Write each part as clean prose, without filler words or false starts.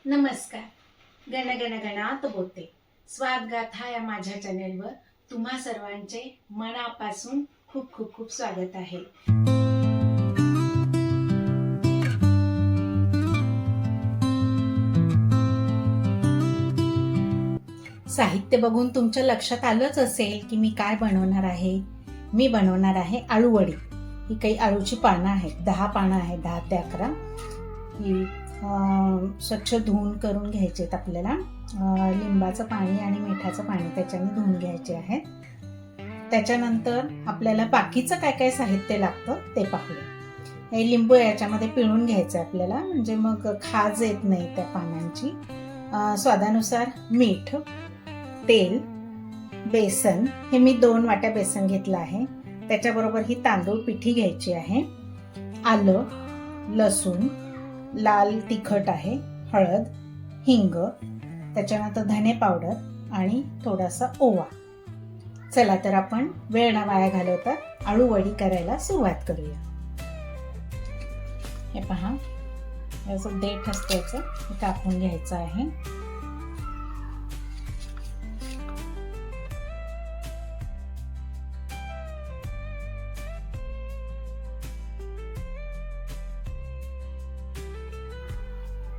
नमस्कार. गण गण गणात बोलते. स्वादगाथा या माझ्या चॅनेलवर तुम्हा सर्वांचे मनापासून खूप खूप खूप स्वागत आहे. साहित्य बघून तुमच्या लक्षात आलंच असेल की मी काय बनवणार आहे. मी बनवणार आहे आळूवडी. ही काही आळूची पानं आहेत, 10 पानं आहेत, 10 ते 11. ही स्वच्छ धुवून करून घ्यायचे आहेत आपल्याला. लिंबाचं पाणी आणि मिठाचं पाणी त्याच्याने धुवून घ्यायचे आहेत. त्याच्यानंतर आपल्याला बाकीचं काय काय साहित्य लागतं ते पाहूया. हे लिंबू याच्यामध्ये पिळून घ्यायचं आपल्याला, म्हणजे मग खाज येत नाही त्या पानांची. स्वादानुसार मीठ, तेल, बेसन. हे मी 2 वाट्या बेसन घेतलं आहे. त्याच्याबरोबर ही तांदूळ पिठी घ्यायची आहे. आलं, लसूण, लाल तिखट आहे, हळद, हिंग, त्याच्यानंतर धने पावडर आणि थोडासा ओवा. चला तर आपण वेळ न वाया घालवता आळूवडी करायला सुरुवात करूया. हे पहा, याचं देठ असतं, याचं कापून घ्यायचं आहे.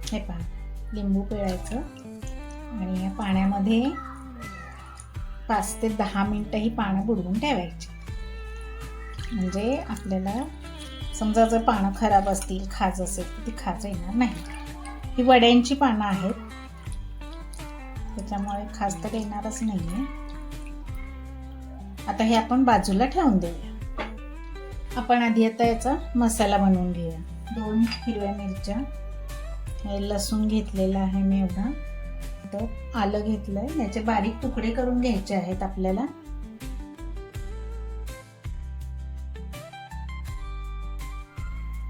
हे पहा, लिंबू पिळायचं आणि या पाण्यामध्ये 5 ते 10 मिनिटं ही पानं बुडवून ठेवायची. म्हणजे आपल्याला समजा जर पानं खराब असतील, खाज असेल तर ती खाज येणार नाही. ही वड्यांची पानं आहेत, त्याच्यामुळे खाज तर येणारच नाहीये. आता हे आपण बाजूला ठेवून देऊया. आपण आधी आता याचा मसाला बनवून घेऊया. 2 हिरव्या मिरच्या, लसूण घेतलेला आहे मी एवढा, तर आलं घेतलंय, याचे बारीक तुकडे करून घ्यायचे आहेत आपल्याला.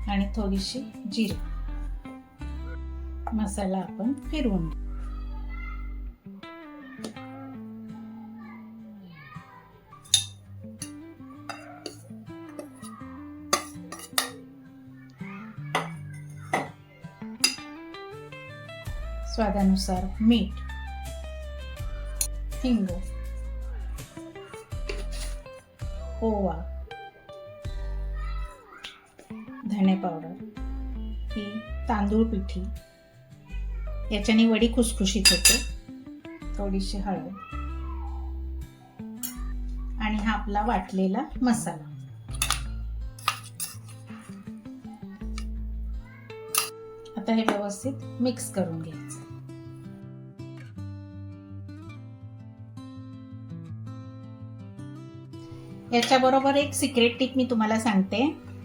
आणि थोडीशी जिरे. मसाला आपण फिरवून स्वादानुसार मीठ, हिंग, ओवा, धने पावडर, ही तांदूळ पिठी, याच्याने वडी खुसखुशीत होते, थोडीशी हळद आणि हा आपला वाटलेला मसाला. आता हे व्यवस्थित मिक्स करून घ्यायचं. याच्याबरोबर एक सिक्रेट टिप मी तुम्हाला सांगते.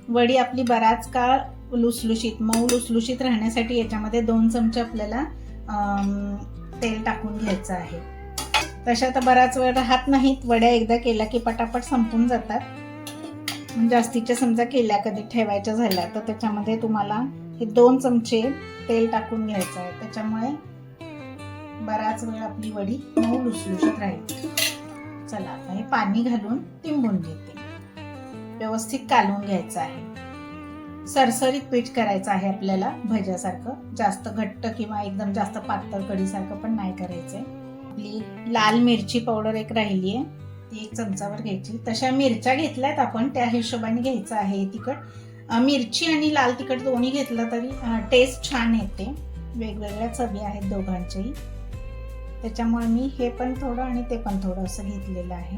वडी आपली बराच काळ लुसलुशीत, मऊ लुसलुशीत राहण्यासाठी याच्यामध्ये 2 चमचे आपल्याला तेल टाकून घ्यायचं आहे. तशा तर बराच वेळ राहत नाहीत वड्या, एकदा केल्या की पटापट संपून जातात. जास्तीच्या समजा केल्या कधी ठेवायच्या झाल्या तर त्याच्यामध्ये तुम्हाला हे 2 चमचे तेल टाकून घ्यायचं आहे. त्याच्यामुळे बराच वेळ आपली वडी मऊ लुसलुशीत राहील. चला आता हे पाणी घालून तिंबून घेते. व्यवस्थित कालवून घ्यायचं आहे. सरसरीत पीठ करायचं आहे आपल्याला, भज्यासारखं. जास्त घट्ट किंवा एकदम जास्त पातळ कढीसारखं पण नाही करायचंय. आपली लाल मिरची पावडर एक राहिली आहे, ती 1 चमचावर घ्यायची. तशा मिरच्या घेतल्यात आपण, त्या हिशोबाने घ्यायचं आहे. तिखट मिरची आणि लाल तिखट दोन्ही घेतलं तरी टेस्ट छान येते. वेगवेगळ्या चवी आहेत दोघांच्याही, त्याच्यामुळे मी हे पण थोडं आणि ते पण थोडं असं घेतलेलं आहे.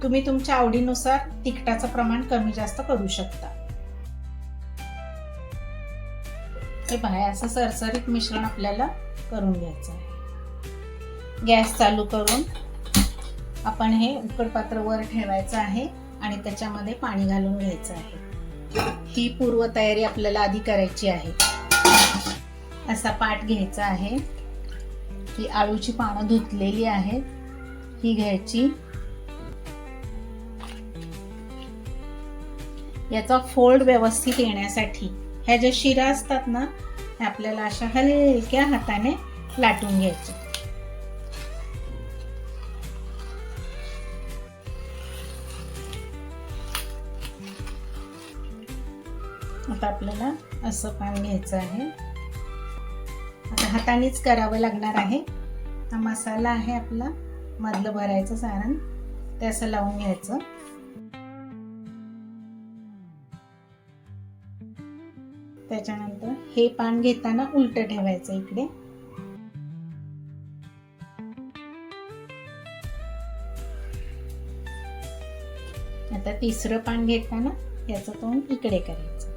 तुम्ही तुमच्या आवडीनुसार तिखटाचं प्रमाण कमी जास्त करू शकता. हे पहा, असं सरसरीत मिश्रण आपल्याला करून घ्यायचं आहे. गॅस चालू करून आपण हे उकडपात्र वर ठेवायचं आहे आणि त्याच्यामध्ये पाणी घालून घ्यायचं आहे. ही पूर्व तयारी आपल्याला आधी करायची आहे. असा पाट घ्यायचा आहे. ही आळूची पानं धुतलेली आहेत, ही घ्यायची. याचा फोल्ड व्यवस्थित येण्यासाठी ह्या ज्या शिरा असतात ना, ह्या आपल्याला अशा हलक्या हाताने लाटून घ्यायच्या. आता आपल्याला असं पान घ्यायचं आहे. आता हातानेच करावं लागणार आहे. हा मसाला आहे आपला मधलं भरायचं सारण, ते असं लावून घ्यायचं. त्याच्यानंतर हे पान घेताना उलट ठेवायचं इकडे. आता तिसरं पान घेताना याचं तोंड इकडे करायचं.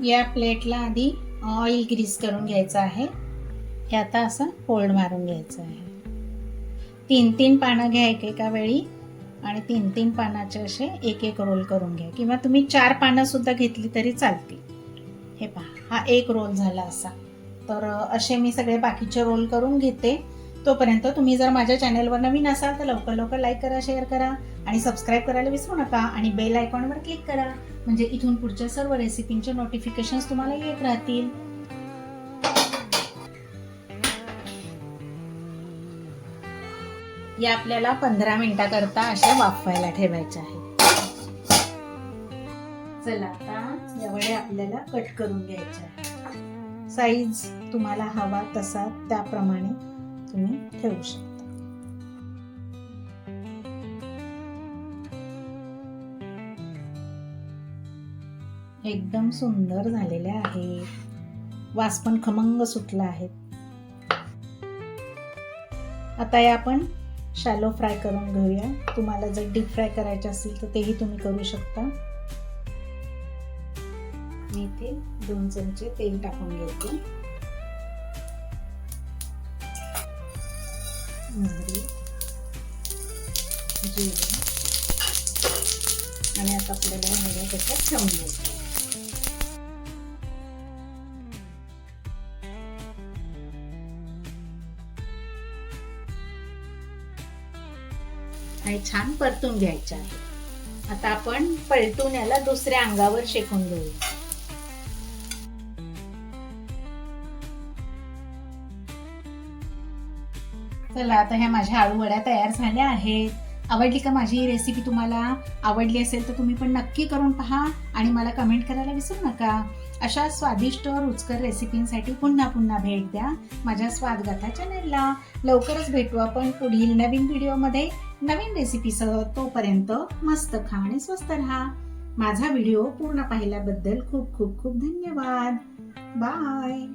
या प्लेटला आधी ऑइल ग्रीस करून घ्यायचं आहे. हे आता असं फोल्ड मारून घ्यायचं आहे. 3-3 पानं घ्या एकेका वेळी आणि 3-3 पानाचे असे एक रोल करून घ्या, किंवा तुम्ही 4 पानं सुद्धा घेतली तरी चालतील. हे पहा, हा एक रोल झाला असा. तर असे मी सगळे बाकीचे रोल करून घेते. तोपर्यंत तुम्ही जर माझ्या चॅनलवर नवीन असाल तर लवकर लवकर लाईक करा, शेअर करा आणि सबस्क्राईब करायला विसरू नका. आणि बेल आयकॉनवर क्लिक करा, म्हणजे इथून पुढच्या सर्व रेसिपींचे नोटिफिकेशन्स तुम्हाला येत राहतील. या आपल्याला 15 मिनिटाकरता असे वाफवायला ठेवायचे आहे. चला आता या वड्या आपल्याला कट करून घ्यायच्या आहे. साईज तुम्हाला हवा तसा त्याप्रमाणे तुम्ही ठेवू शकता. एकदम सुंदर झालेले आहे. वास पण खमंग सुटला आहे. आता या आपण शॅलो फ्राय करून घेऊया. तुम्हाला जर डीप फ्राय करायचे असेल तर तेही तुम्ही करू शकता. मी इथे 2 चमचे तेल टाकून घेते. मोहरी, जिरे आणि आता आपल्याला हे त्याच्यात ठेवून घ्यायचं. आणि छान परतून घ्यायचे आहे. आता आपण पलटून याला दुसऱ्या अंगावर शेकून घेऊया. चला आता ह्या माझ्या आळू वड्या तयार झाल्या आहेत. आवडली का माझी ही रेसिपी? तुम्हाला आवडली असेल तर तुम्ही पण नक्की करून पहा आणि मला कमेंट करायला विसरू नका. अशा स्वादिष्ट रुचकर रेसिपींसाठी पुन्हा पुन्हा भेट द्या माझ्या स्वादगाथा चॅनलला. लवकरच भेटू आपण पुढील नवीन व्हिडिओमध्ये नवीन रेसिपीसह. तोपर्यंत मस्त खा आणि स्वस्त राहा. माझा व्हिडिओ पूर्ण पाहिल्याबद्दल खूप खूप खूप धन्यवाद. बाय.